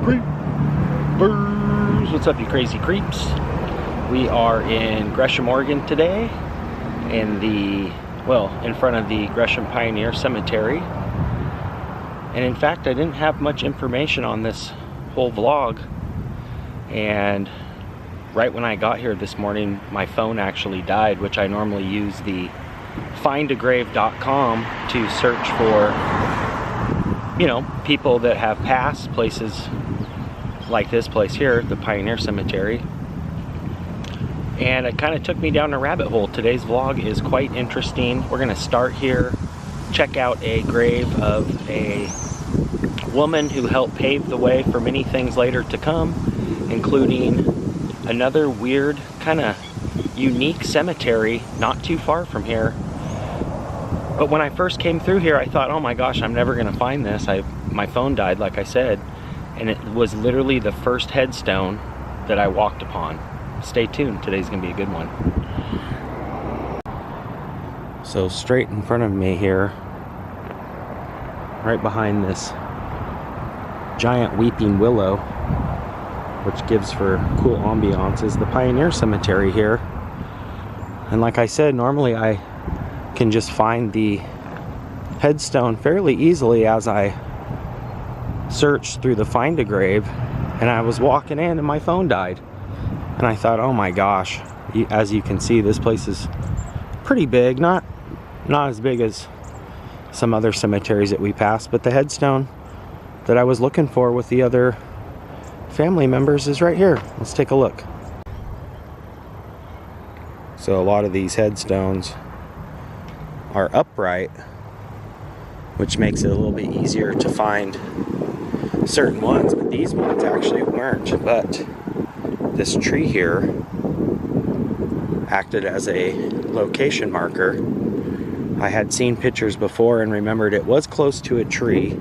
Creepers! What's up, you crazy creeps? We are in Gresham, Oregon today, in front of the Gresham Pioneer Cemetery. And in fact, I didn't have much information on this whole vlog, and right when I got here this morning, my phone actually died, which I normally use the findagrave.com to search for, people that have passed, places like this place here, the Pioneer Cemetery. And it kind of took me down a rabbit hole. Today's vlog is quite interesting. We're gonna start here, check out a grave of a woman who helped pave the way for many things later to come, including another weird, kind of unique cemetery not too far from here. But when I first came through here, I thought, oh my gosh, I'm never gonna find this. My phone died, like I said, and it was literally the first headstone that I walked upon. Stay tuned, today's gonna be a good one. So straight in front of me here, right behind this giant weeping willow, which gives for cool ambiance, is the Pioneer Cemetery here. And like I said, normally I can just find the headstone fairly easily as I search through the Find a Grave, and I was walking in and my phone died. And I thought, oh my gosh, as you can see, this place is pretty big, not as big as some other cemeteries that we passed, but the headstone that I was looking for with the other family members is right here. Let's take a look. So a lot of these headstones are upright, which makes it a little bit easier to find certain ones, but these ones actually weren't. But this tree here acted as a location marker. I had seen pictures before and remembered it was close to a tree,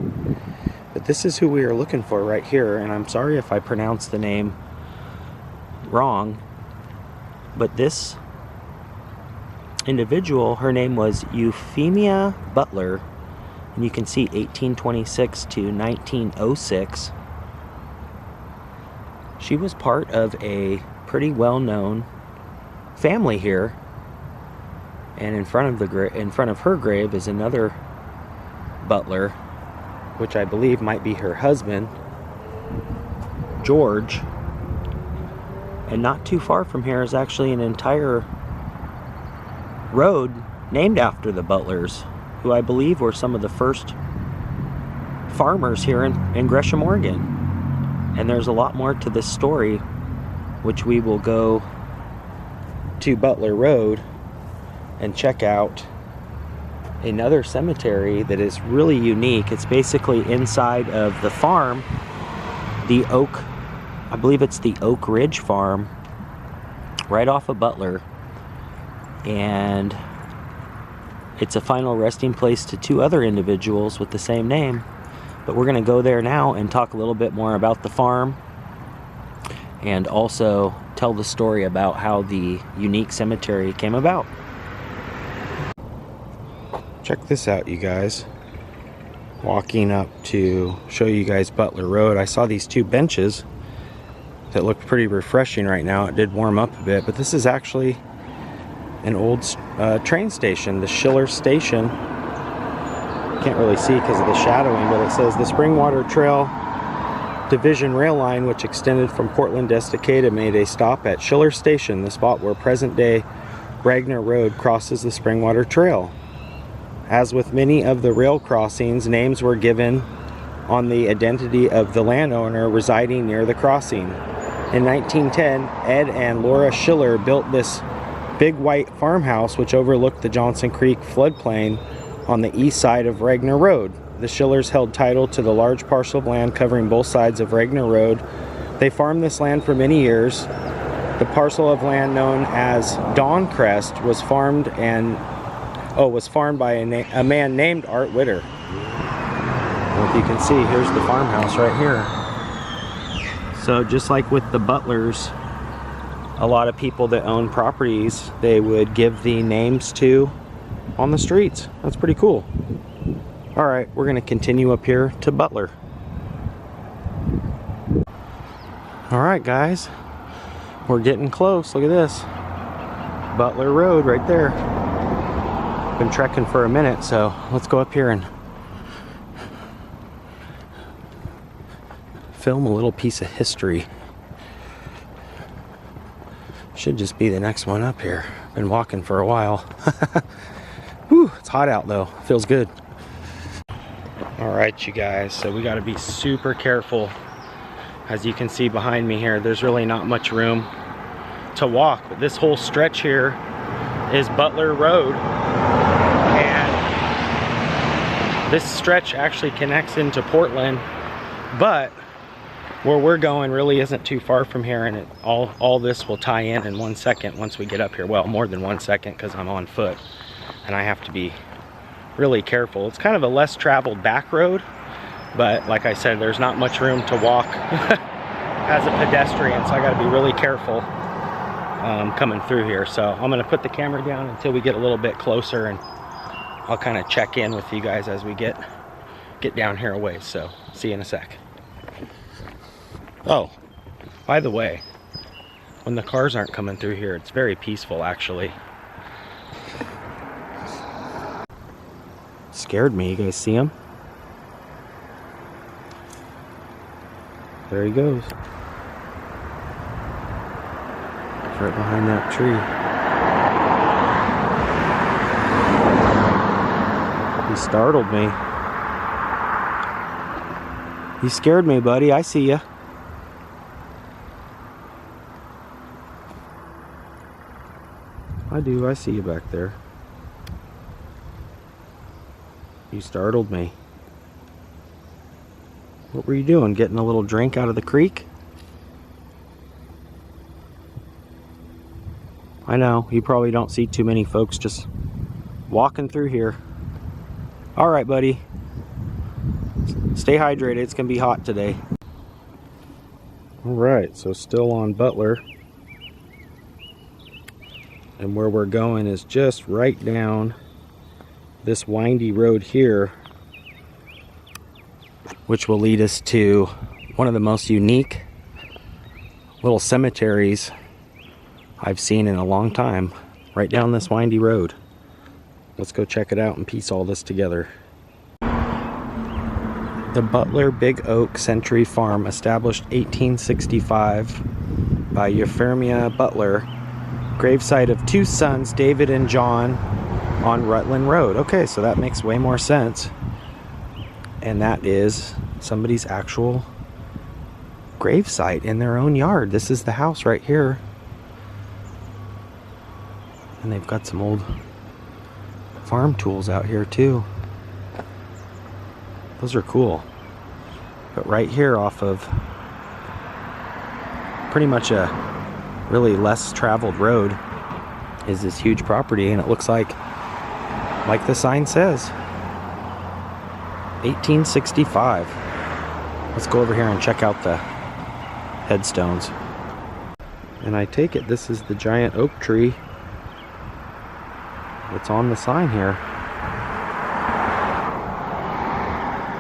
but this is who we are looking for right here. And I'm sorry if I pronounced the name wrong, but this individual, her name was Euphemia Butler, and you can see 1826 to 1906. She was part of a pretty well-known family here, and in front of her grave is another Butler, which I believe might be her husband, George. And not too far from here is actually an entire road named after the Butlers, who I believe were some of the first farmers here in Gresham, Oregon. And there's a lot more to this story, which we will go to Butler Road and check out another cemetery that is really unique. It's basically inside of the farm, I believe it's the Oak Ridge Farm, right off of Butler. And it's a final resting place to two other individuals with the same name. But we're going to go there now and talk a little bit more about the farm, and also tell the story about how the unique cemetery came about. Check this out, you guys. Walking up to show you guys Butler Road, I saw these two benches that looked pretty refreshing right now. It did warm up a bit, but this is actually an old train station, the Schiller Station. Can't really see because of the shadowing, but it says the Springwater Trail Division rail line, which extended from Portland to Estacada, made a stop at Schiller Station, the spot where present-day Ragnar Road crosses the Springwater Trail. As with many of the rail crossings, names were given on the identity of the landowner residing near the crossing. In 1910, Ed and Laura Schiller built this big white farmhouse which overlooked the Johnson Creek floodplain on the east side of Ragnar Road. The Schillers held title to the large parcel of land covering both sides of Ragnar Road. They farmed this land for many years. The parcel of land known as Dawncrest was farmed by a man named Art Witter. And if you can see, here's the farmhouse right here. So just like with the Butlers, a lot of people that own properties, they would give the names to on the streets. That's pretty cool. All right, we're going to continue up here to Butler. Alright guys, we're getting close. Look at this. Butler Road right there. Been trekking for a minute, so let's go up here and film a little piece of history. Should just be the next one up here. Been walking for a while. Whew, it's hot out though. Feels good. Alright you guys, so we gotta be super careful. As you can see behind me here, there's really not much room to walk, but this whole stretch here is Butler Road, and this stretch actually connects into Portland, but where we're going really isn't too far from here, and all this will tie in 1 second once we get up here. Well, more than 1 second because I'm on foot and I have to be really careful. It's kind of a less traveled back road, but like I said, there's not much room to walk as a pedestrian, so I got to be really careful coming through here. So I'm going to put the camera down until we get a little bit closer, and I'll kind of check in with you guys as we get down here a ways. So see you in a sec. Oh, by the way, when the cars aren't coming through here, it's very peaceful actually. Scared me. You guys see him? There he goes. He's right behind that tree. He startled me. He scared me, buddy. I see ya. I do. I see you back there. You startled me. What were you doing? Getting a little drink out of the creek? I know, you probably don't see too many folks just walking through here. Alright, buddy. Stay hydrated. It's going to be hot today. Alright, so still on Butler. And where we're going is just right down this windy road here, which will lead us to one of the most unique little cemeteries I've seen in a long time, right down this windy road. Let's go check it out and piece all this together. The Butler Big Oak Century Farm, established 1865 by Euphemia Butler, gravesite of two sons, David and John, on Rutland Road. Okay, so that makes way more sense. And that is somebody's actual gravesite in their own yard. This is the house right here. And they've got some old farm tools out here too. Those are cool. But right here off of pretty much a really less traveled road is this huge property, and it looks like the sign says, 1865. Let's go over here and check out the headstones. And I take it this is the giant oak tree that's on the sign here.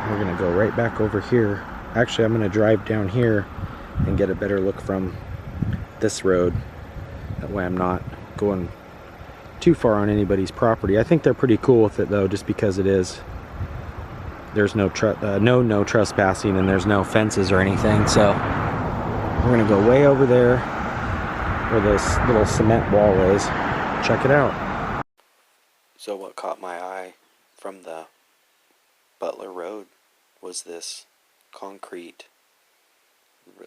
We're gonna go right back over here. Actually, I'm gonna drive down here and get a better look from this road. That way I'm not going too far on anybody's property. I think they're pretty cool with it though, just because it is. There's no trespassing, and there's no fences or anything. So we're gonna go way over there where this little cement wall is. Check it out. So what caught my eye from the Butler Road was this concrete,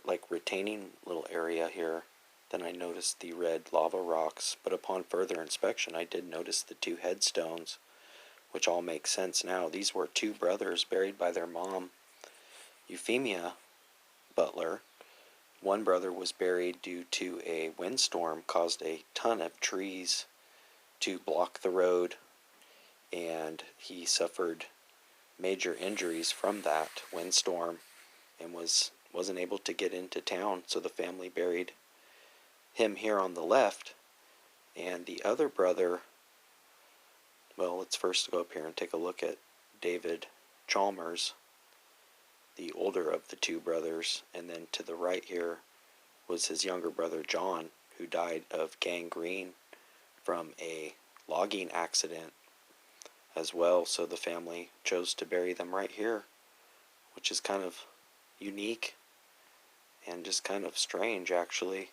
like retaining little area here. Then I noticed the red lava rocks, but upon further inspection I did notice the two headstones, which all make sense now. These were two brothers buried by their mom, Euphemia Butler. One brother was buried due to a windstorm caused a ton of trees to block the road, and he suffered major injuries from that windstorm and wasn't able to get into town, so the family buried him here on the left. And the other brother, well, let's first go up here and take a look at David Chalmers, the older of the two brothers, and then to the right here was his younger brother John, who died of gangrene from a logging accident as well. So the family chose to bury them right here, which is kind of unique and just kind of strange, actually.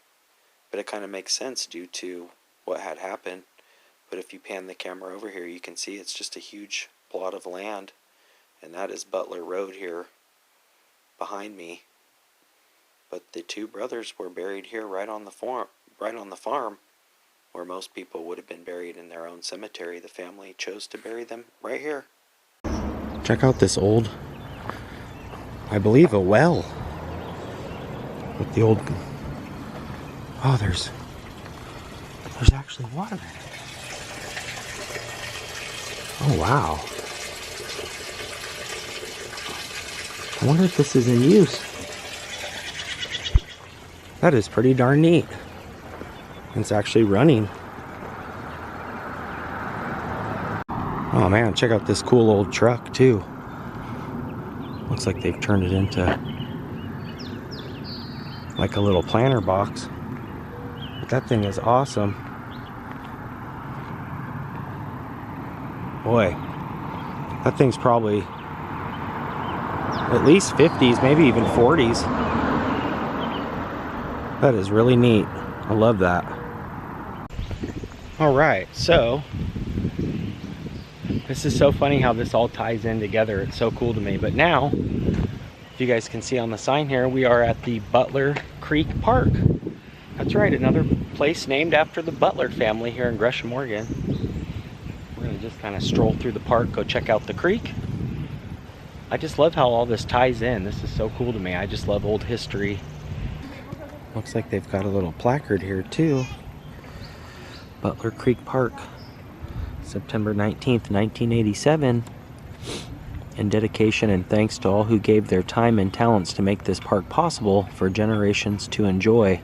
But it kind of makes sense due to what had happened. But if you pan the camera over here, you can see it's just a huge plot of land, and that is Butler Road here behind me. But the two brothers were buried here right on the farm, where most people would have been buried in their own cemetery. The family chose to bury them right here. Check out this old, I believe, a well with the old. Oh, there's actually water in it. Oh, wow. I wonder if this is in use. That is pretty darn neat. It's actually running. Oh man, check out this cool old truck too. Looks like they've turned it into like a little planter box. But that thing is awesome. Boy, that thing's probably at least 50s, maybe even 40s. That is really neat. I love that. Alright, so this is so funny how this all ties in together. It's so cool to me. But now, if you guys can see on the sign here, we are at the Butler Creek Park. That's right, another place named after the Butler family here in Gresham, Oregon. We're going to just kind of stroll through the park, go check out the creek. I just love how all this ties in. This is so cool to me. I just love old history. Looks like they've got a little placard here too. Butler Creek Park, September 19th, 1987. In dedication and thanks to all who gave their time and talents to make this park possible for generations to enjoy.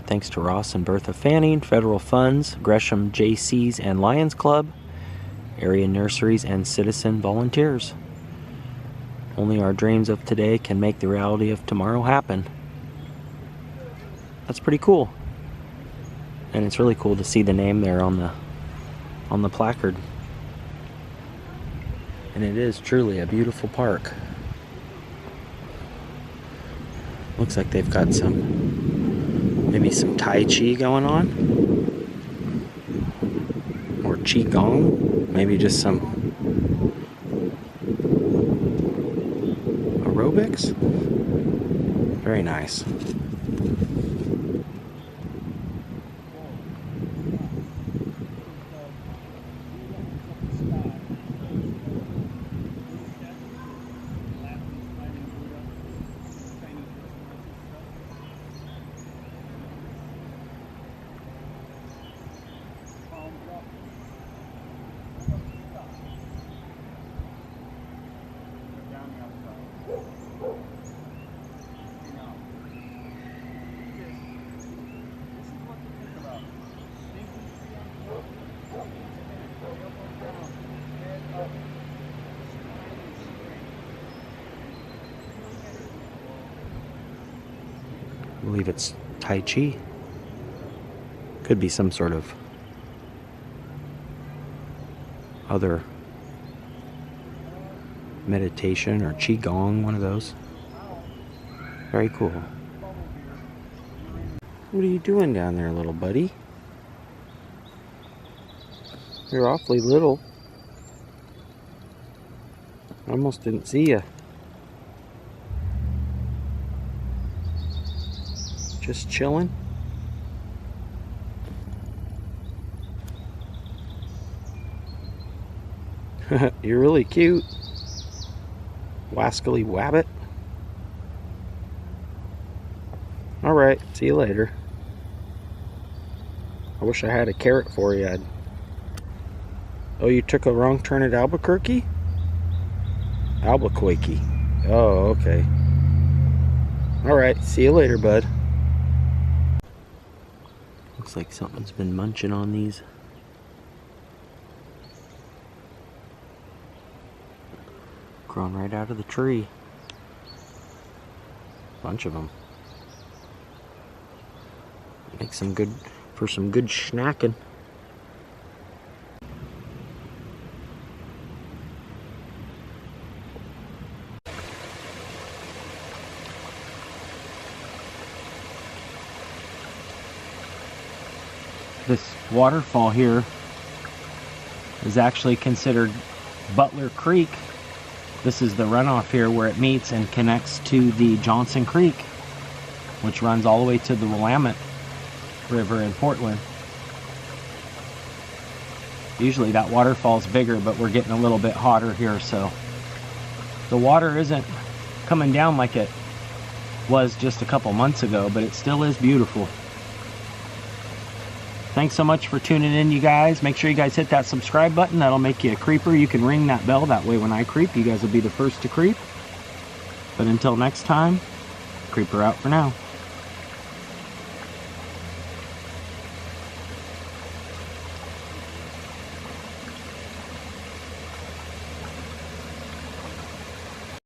Thanks to Ross and Bertha Fanning, federal funds, Gresham JCs and Lions Club, area nurseries, and citizen volunteers. Only our dreams of today can make the reality of tomorrow happen. That's pretty cool. And it's really cool to see the name there on the placard. And it is truly a beautiful park. Looks like they've got maybe some Tai Chi going on. Or Qigong. Maybe just some aerobics. Very nice. I believe it's Tai Chi. Could be some sort of other meditation or Qigong, one of those. Very cool. What are you doing down there, little buddy? You're awfully little. I almost didn't see you. Just chilling. You're really cute. Wascally wabbit. Alright, see you later. I wish I had a carrot for you. Oh, you took a wrong turn at Albuquerque? Albuquerque. Oh, okay. Alright, see you later, bud. Looks like something's been munching on these. Grown right out of the tree. Bunch of them. Make some good for some good snacking. This waterfall here is actually considered Butler Creek. This is the runoff here where it meets and connects to the Johnson Creek, which runs all the way to the Willamette River in Portland. Usually that waterfall's bigger, but we're getting a little bit hotter here, so the water isn't coming down like it was just a couple months ago, but it still is beautiful. Thanks so much for tuning in, you guys. Make sure you guys hit that subscribe button. That'll make you a creeper. You can ring that bell. That way when I creep, you guys will be the first to creep. But until next time, creeper out for now.